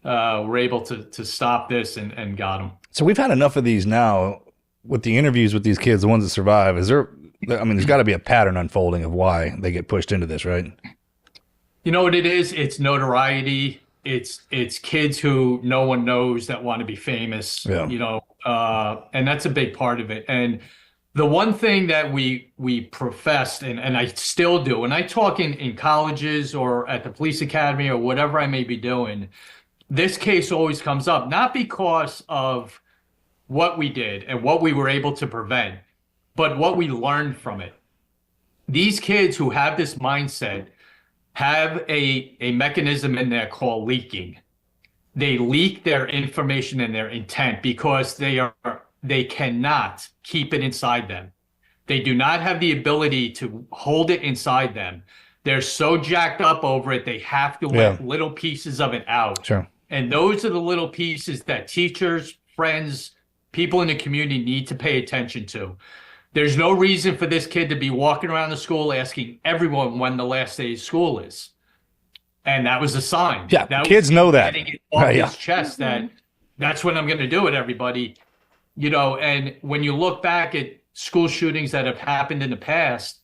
we're able to stop this and got him. So we've had enough of these now with the interviews with these kids, the ones that survive. There's got to be a pattern unfolding of why they get pushed into this, right? You know what it is? It's notoriety. It's kids who no one knows that want to be famous, and that's a big part of it. And the one thing that we professed, and I still do, and I talk in colleges or at the police academy or whatever I may be doing, this case always comes up, not because of what we did and what we were able to prevent, but what we learned from it. These kids who have this mindset have a mechanism in there called leaking. they leak their information and their intent because they cannot keep it inside them. They do not have the ability to hold it inside them. They're so jacked up over it, they have to let little pieces of it out. Sure. And those are the little pieces that teachers, friends, people in the community need to pay attention to. There's no reason for this kid to be walking around the school asking everyone when the last day of school is. And that was a sign. Yeah, that kids know that. Getting it off his chest that that's when I'm going to do it, everybody. You know, and when you look back at school shootings that have happened in the past,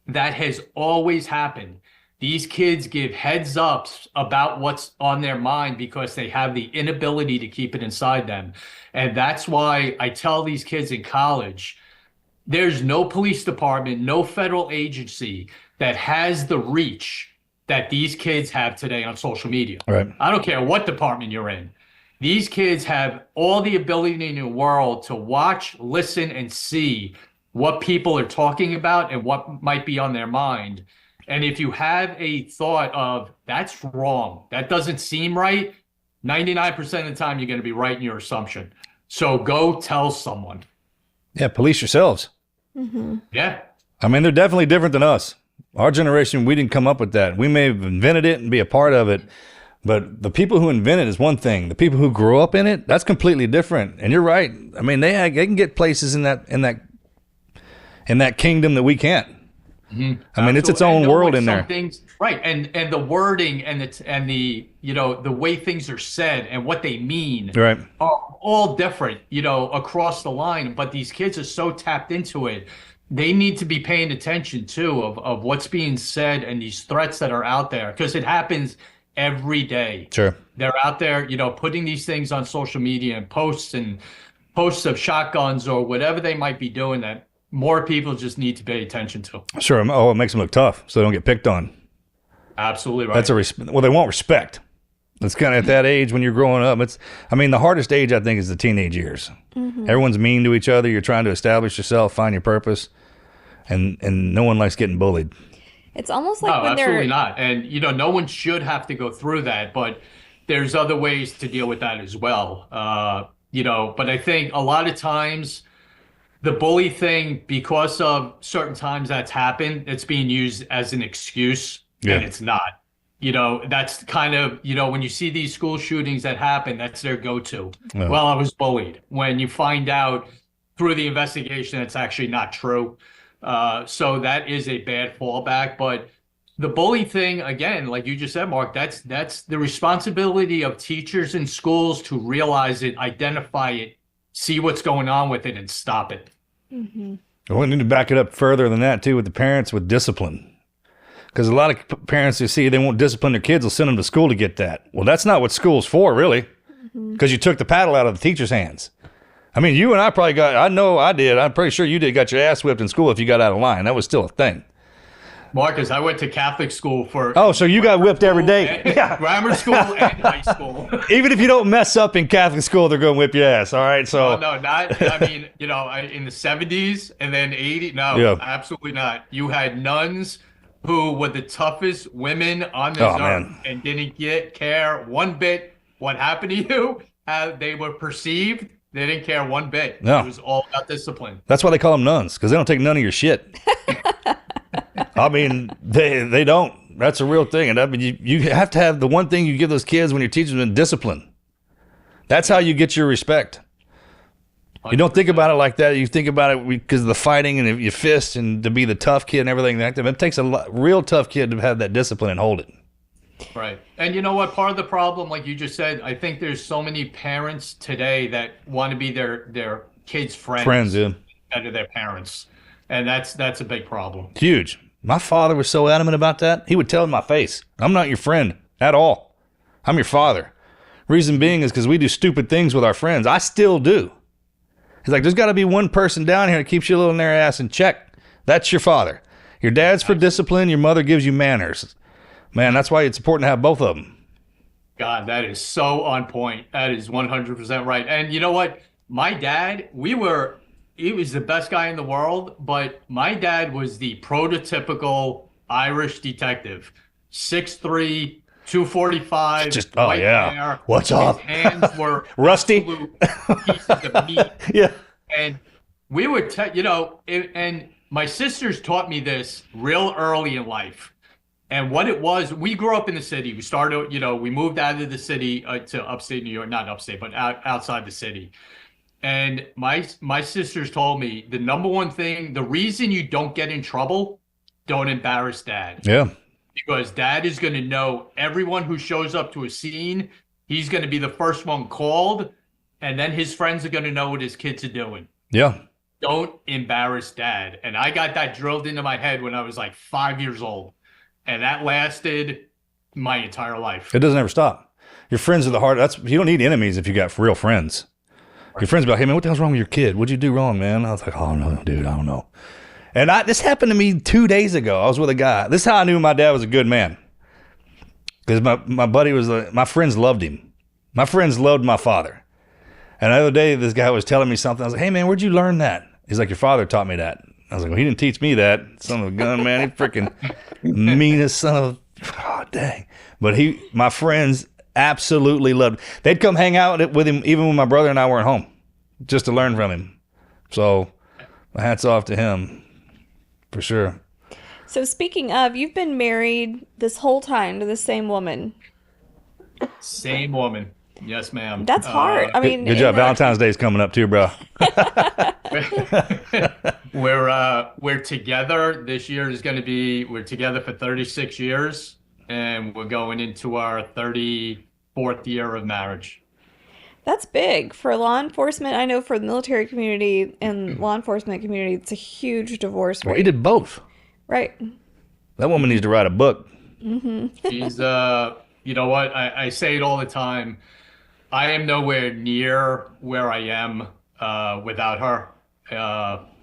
that has always happened. These kids give heads ups about what's on their mind because they have the inability to keep it inside them. And that's why I tell these kids in college, there's no police department, no federal agency that has the reach that these kids have today on social media. Right. I don't care what department you're in. These kids have all the ability in the world to watch, listen, and see what people are talking about and what might be on their mind. And if you have a thought of, that's wrong, that doesn't seem right, 99% of the time you're going to be right in your assumption. So go tell someone. Yeah, police yourselves. Yeah. I mean, they're definitely different than us. Our generation, we didn't come up with that. We may have invented it and be a part of it, but the people who invented it is one thing. The people who grew up in it, that's completely different. And you're right. I mean, they can get places in that kingdom that we can't. I mean, it's its own world in there. Right. And the wording and the you know, the way things are said and what they mean Right. are all different, you know, across the line. But these kids are so tapped into it. They need to be paying attention too of what's being said and these threats that are out there, because it happens every day. Sure. They're out there, you know, putting these things on social media and posts of shotguns or whatever they might be doing that more people just need to pay attention to. Sure. Oh, it makes them look tough so they don't get picked on. Absolutely right. That's well, they want respect. It's kind of at that age when you're growing up. The hardest age, I think, is the teenage years. Everyone's mean to each other. You're trying to establish yourself, find your purpose, and no one likes getting bullied. It's almost like when absolutely they're not. And, you know, no one should have to go through that, but there's other ways to deal with that as well. You know, but I think a lot of times the bully thing, because of certain times that's happened, it's being used as an excuse, and it's not. You know, that's kind of, you know, when you see these school shootings that happen, that's their go-to. Yeah. Well, I was bullied. When you find out through the investigation, it's actually not true. So that is a bad fallback. But the bully thing, again, like you just said, Mark, that's the responsibility of teachers in schools to realize it, identify it, see what's going on with it, and stop it. Well, we need to back it up further than that, too, with the parents with discipline. Because a lot of parents, you see, they won't discipline their kids, they'll send them to school to get that. Well, that's not what school's for, really. Because you took the paddle out of the teacher's hands. I mean, you and I probably I know I did, I'm pretty sure you did, got your ass whipped in school if you got out of line. That was still a thing. Marcus, I went to Catholic school for... Oh, so you got whipped every day. Yeah. Grammar school and high school. Even if you don't mess up in Catholic school, they're going to whip your ass, all right? So No, not, I mean, you know, in the 70s and then 80s, no, absolutely not. You had nuns who were the toughest women on this earth and didn't care one bit what happened to you, how they were perceived. They didn't care one bit. No. It was all about discipline. That's why they call them nuns, because they don't take none of your shit. I mean, they don't. That's a real thing. And I mean, you have to have the one thing you give those kids when you're teaching them, discipline. That's how you get your respect. 100%. You don't think about it like that. You think about it because of the fighting and your fists and to be the tough kid and everything like that. It takes a real tough kid to have that discipline and hold it. Right. And you know what? Part of the problem, like you just said, I think there's so many parents today that want to be their kids' friends instead of their parents. And that's a big problem. Huge. My father was so adamant about that. He would tell in my face, I'm not your friend at all. I'm your father. Reason being is because we do stupid things with our friends. I still do. He's like, there's got to be one person down here that keeps your little in their ass in check. That's your father. Your dad's for discipline. Your mother gives you manners. Man, that's why it's important to have both of them. God, that is so on point. That is 100% right. And you know what? My dad, he was the best guy in the world, but my dad was the prototypical Irish detective. 6'3", 245. Just, oh, white yeah. hair. What's up? His hands were Rusty? absolute pieces of meat. Yeah. And we would, and my sisters taught me this real early in life. And what it was, we grew up in the city. We started, we moved out of the city to upstate New York, not upstate, but outside the city. And my sisters told me the number one thing, the reason you don't get in trouble, don't embarrass dad. Yeah. Because dad is going to know everyone who shows up to a scene. He's going to be the first one called. And then his friends are going to know what his kids are doing. Yeah. Don't embarrass dad. And I got that drilled into my head when I was like 5 years old. And that lasted my entire life. It doesn't ever stop. Your friends are the hard. You don't need enemies if you got real friends. Your friends be like, hey, man, what the hell's wrong with your kid? What'd you do wrong, man? I was like, oh, no, dude, I don't know. And this happened to me 2 days ago. I was with a guy. This is how I knew my dad was a good man. Because my buddy was, my friends loved him. My friends loved my father. And the other day, this guy was telling me something. I was like, hey, man, where'd you learn that? He's like, your father taught me that. I was like, well, he didn't teach me that. Son of a gun, man. He freaking meanest son of, oh, dang. But my friends absolutely loved him. They'd come hang out with him even when my brother and I weren't home, just to learn from him. So my hat's off to him, for sure. So speaking of, you've been married this whole time to the same woman. Same woman. Yes, ma'am. That's hard. I mean, good job. Valentine's Day is coming up too, bro. We're together. This year is going to be, we're together for 36 years, and we're going into our 34th year of marriage. That's big for law enforcement. I know for the military community and law enforcement community, it's a huge divorce rate. Well, he did both. Right. That woman needs to write a book. Mm-hmm. She's, you know what? I say it all the time. I am nowhere near where I am without her.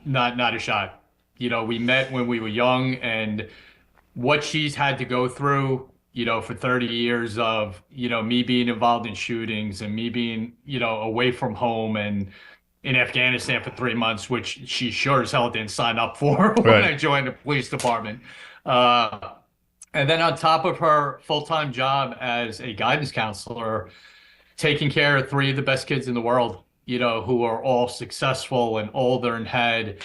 Not a shot. We met when we were young, and what she's had to go through, for 30 years of, me being involved in shootings and me being, away from home and in Afghanistan for 3 months, which she sure as hell didn't sign up for when I joined the police department. And then on top of her full-time job as a guidance counselor, taking care of 3 of the best kids in the world, who are all successful and older and had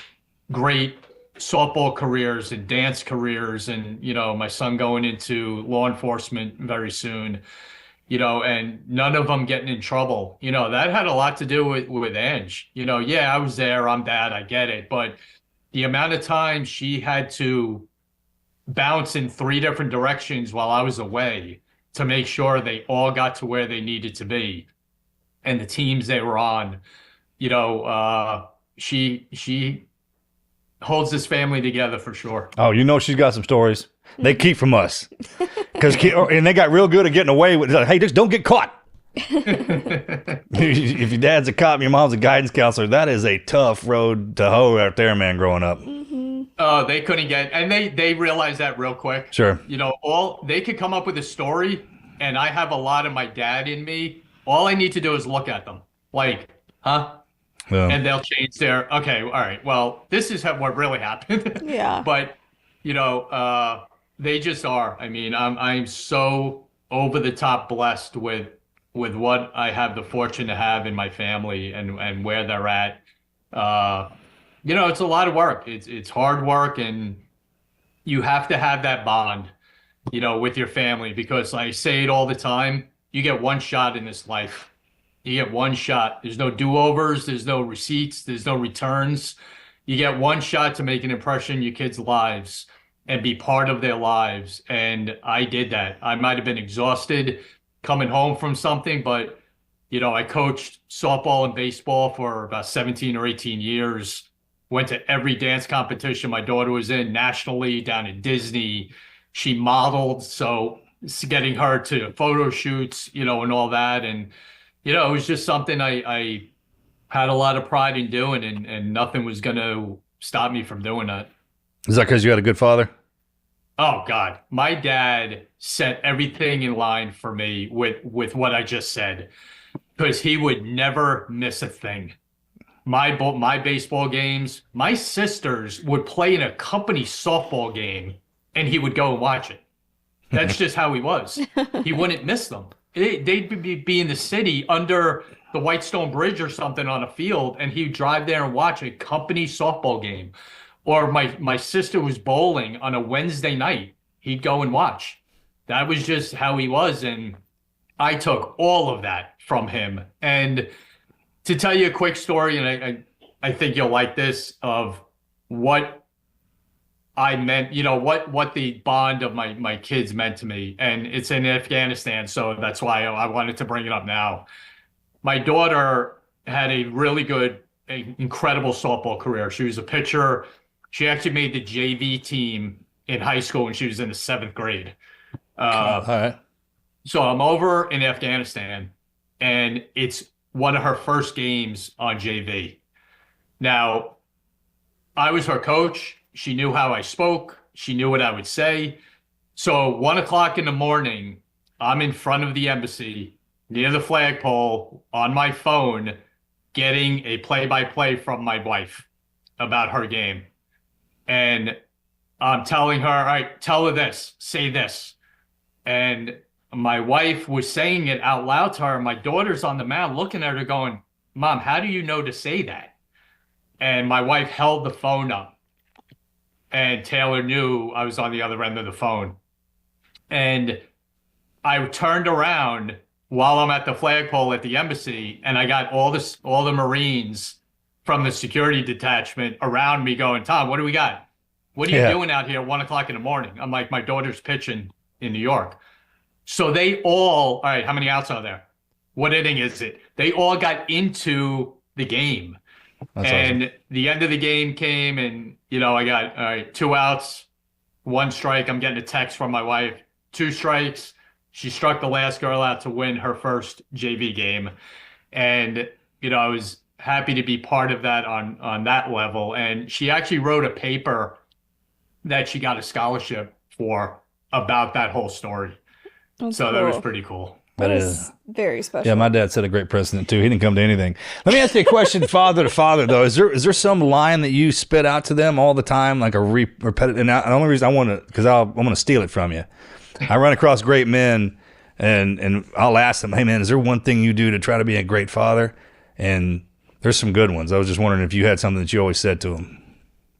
great softball careers and dance careers. And, my son going into law enforcement very soon, and none of them getting in trouble. That had a lot to do with Ange. Yeah, I was there, I'm dad, I get it. But the amount of time she had to bounce in 3 different directions while I was away to make sure they all got to where they needed to be, and the teams they were on, she holds this family together for sure. Oh, she's got some stories they keep from us, and they got real good at getting away with. Like, hey, just don't get caught. If your dad's a cop and your mom's a guidance counselor, that is a tough road to hoe out there, man. Growing up. Oh, they couldn't get, and they realized that real quick. Sure. They could come up with a story, and I have a lot of my dad in me. All I need to do is look at them, like, huh? Yeah. And they'll change their, okay, all right, well, this is what really happened. Yeah. But, they just are. I mean, I'm so over the top blessed with what I have the fortune to have in my family and where they're at. It's a lot of work. It's hard work, and you have to have that bond, with your family, because I say it all the time, you get one shot in this life. You get one shot. There's no do-overs. There's no receipts. There's no returns. You get one shot to make an impression in your kids' lives and be part of their lives. And I did that. I might have been exhausted coming home from something, but, I coached softball and baseball for about 17 or 18 years. Went to every dance competition my daughter was in nationally, down in Disney. She modeled, so getting her to photo shoots, and all that. And, it was just something I had a lot of pride in doing, and nothing was going to stop me from doing that. Is that because you had a good father? Oh, God. My dad set everything in line for me with what I just said, because he would never miss a thing. My baseball games, my sisters would play in a company softball game, and he would go and watch it. That's just how he was. He wouldn't miss them. They'd be in the city under the Whitestone Bridge or something on a field, and he'd drive there and watch a company softball game. Or my sister was bowling on a Wednesday night. He'd go and watch. That was just how he was. And I took all of that from him. And to tell you a quick story, and I think you'll like this, of what I meant, what the bond of my kids meant to me. And it's in Afghanistan, so that's why I wanted to bring it up now. My daughter had a really good, incredible softball career. She was a pitcher. She actually made the JV team in high school when she was in the 7th grade. All right. So I'm over in Afghanistan, and it's one of her first games on JV. Now, I was her coach. She knew how I spoke. She knew what I would say. So 1 o'clock in the morning, I'm in front of the embassy near the flagpole on my phone, getting a play-by-play from my wife about her game. And I'm telling her, all right, tell her this, say this. And my wife was saying it out loud to her. My daughter's on the mound looking at her going, Mom, how do you know to say that? And my wife held the phone up. And Taylor knew I was on the other end of the phone. And I turned around while I'm at the flagpole at the embassy, and I got all the Marines from the security detachment around me going, Tom, what do we got? What are you doing out here at 1 o'clock in the morning? I'm like, my daughter's pitching in New York. So they all right, how many outs are there? What inning is it? They all got into the game. That's and awesome. The end of the game came, and I got, all right, 2 outs, 1 strike. I'm getting a text from my wife, 2 strikes. She struck the last girl out to win her first JV game. And, I was happy to be part of that on that level. And she actually wrote a paper that she got a scholarship for about that whole story. That's so cool. That was pretty cool. That is very special. Yeah, my dad set a great precedent too. He didn't come to anything. Let me ask you a question, father to father though. Is there some line that you spit out to them all the time, like a repetitive? And the only reason I want to, because I'm going to steal it from you. I run across great men, and I'll ask them, "Hey man, is there one thing you do to try to be a great father?" And there's some good ones. I was just wondering if you had something that you always said to them.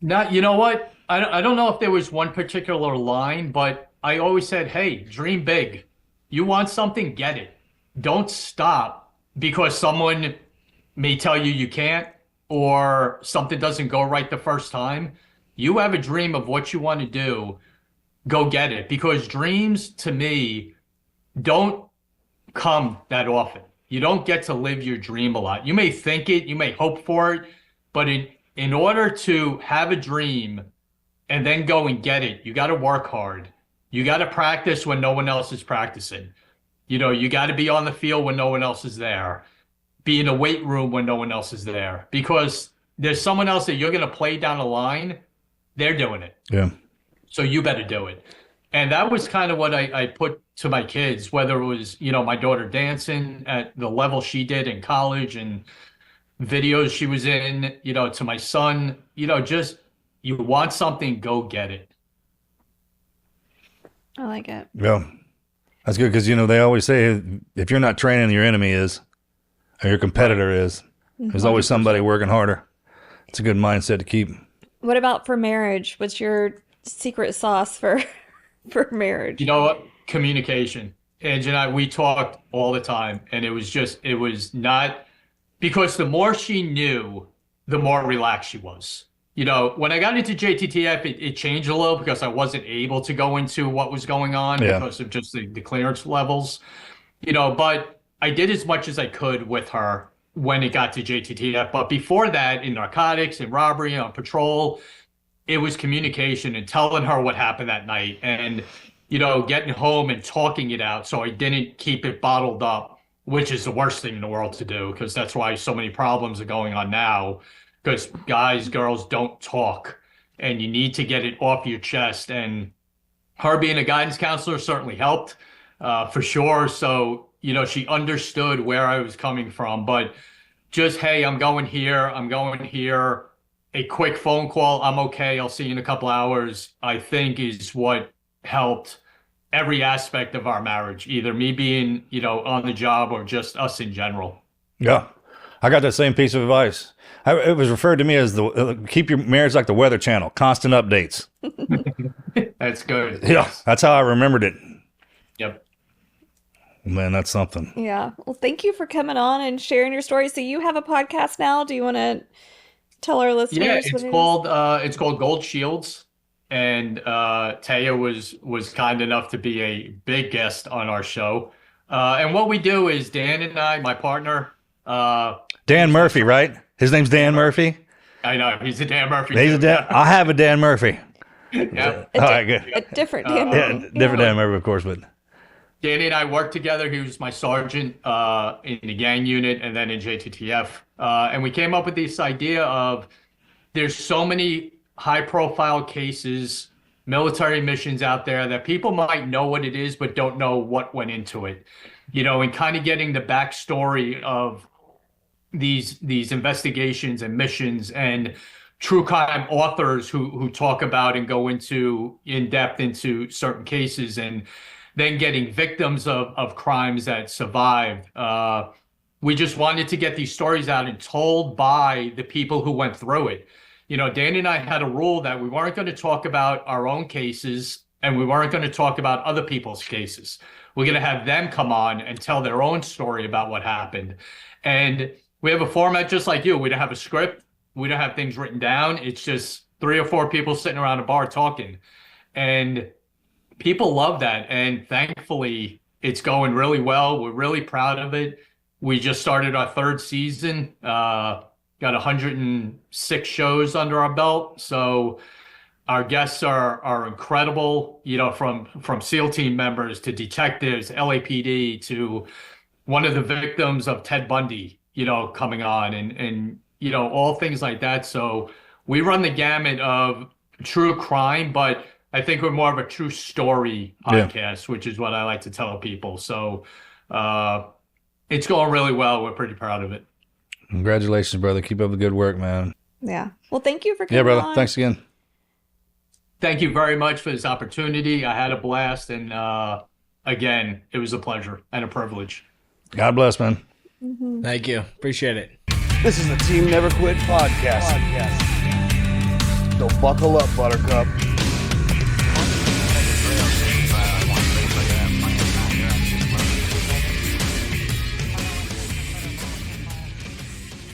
Not, you know what? I don't know if there was one particular line, but I always said, "Hey, dream big. You want something, get it. Don't stop because someone may tell you you can't or something doesn't go right the first time. You have a dream of what you want to do, go get it. Because dreams, to me, don't come that often. You don't get to live your dream a lot. You may think it, you may hope for it, but in order to have a dream and then go and get it, you got to work hard. You got to practice when no one else is practicing. You got to be on the field when no one else is there. Be in a weight room when no one else is there. Because there's someone else that you're going to play down the line. They're doing it. Yeah. So you better do it. And that was kind of what I put to my kids, whether it was, my daughter dancing at the level she did in college and videos she was in, to my son, just you want something, go get it. I like it. Yeah. That's good because, they always say if you're not training, your enemy is, or your competitor is. There's always somebody working harder. It's a good mindset to keep. What about for marriage? What's your secret sauce for marriage? You know what? Communication. Angie and I, we talked all the time, and it was not, because the more she knew, the more relaxed she was. When I got into JTTF, it changed a little because I wasn't able to go into what was going on because of just the clearance levels, but I did as much as I could with her when it got to JTTF. But before that, in narcotics and robbery on patrol, it was communication and telling her what happened that night and, getting home and talking it out so I didn't keep it bottled up, which is the worst thing in the world to do because that's why so many problems are going on now. Because guys, girls don't talk, and you need to get it off your chest. And her being a guidance counselor certainly helped, for sure. So, she understood where I was coming from. But just, hey, I'm going here. A quick phone call. I'm okay. I'll see you in a couple hours, I think is what helped. every aspect of our marriage, either me being, on the job or just us in general. Yeah. I got that same piece of advice. It was referred to me as keep your marriage like the Weather Channel, constant updates. That's good. Yeah. Yes. That's how I remembered it. Yep. Man, that's something. Yeah. Well, thank you for coming on and sharing your story. So you have a podcast now. Do you want to tell our listeners? Yeah, what it's called Gold Shields, and Taya was kind enough to be a big guest on our show. And what we do is Dan and I, my partner, Dan Murphy, right? His name's Dan Murphy. I know he's a Dan Murphy. He's a Dan. I have a Dan Murphy. Yeah. All right, good. A different Dan. Yeah, different Dan Murphy, of course, but Danny and I worked together. He was my sergeant in the gang unit and then in JTTF. And we came up with this idea of there's so many high-profile cases, military missions out there that people might know what it is but don't know what went into it. And kind of getting the backstory of these investigations and missions and true crime authors who talk about and go in depth into certain cases, and then getting victims of crimes that survived. We just wanted to get these stories out and told by the people who went through it. Dan and I had a rule that we weren't going to talk about our own cases and we weren't going to talk about other people's cases. We're going to have them come on and tell their own story about what happened. And we have a format just like you. We don't have a script. We don't have things written down. It's just 3 or 4 people sitting around a bar talking. And people love that. And thankfully, it's going really well. We're really proud of it. We just started our 3rd season, got 106 shows under our belt. So our guests are incredible, from SEAL team members to detectives, LAPD, to one of the victims of Ted Bundy, coming on and all things like that. So we run the gamut of true crime, but I think we're more of a true story podcast, which is what I like to tell people. So it's going really well. We're pretty proud of it. Congratulations, brother. Keep up the good work, man. Yeah. Well, thank you for coming Yeah, brother. on. Thanks again. Thank you very much for this opportunity. I had a blast. And again, it was a pleasure and a privilege. God bless, man. Thank you. Appreciate it. This is the Team Never Quit podcast. So buckle up, Buttercup.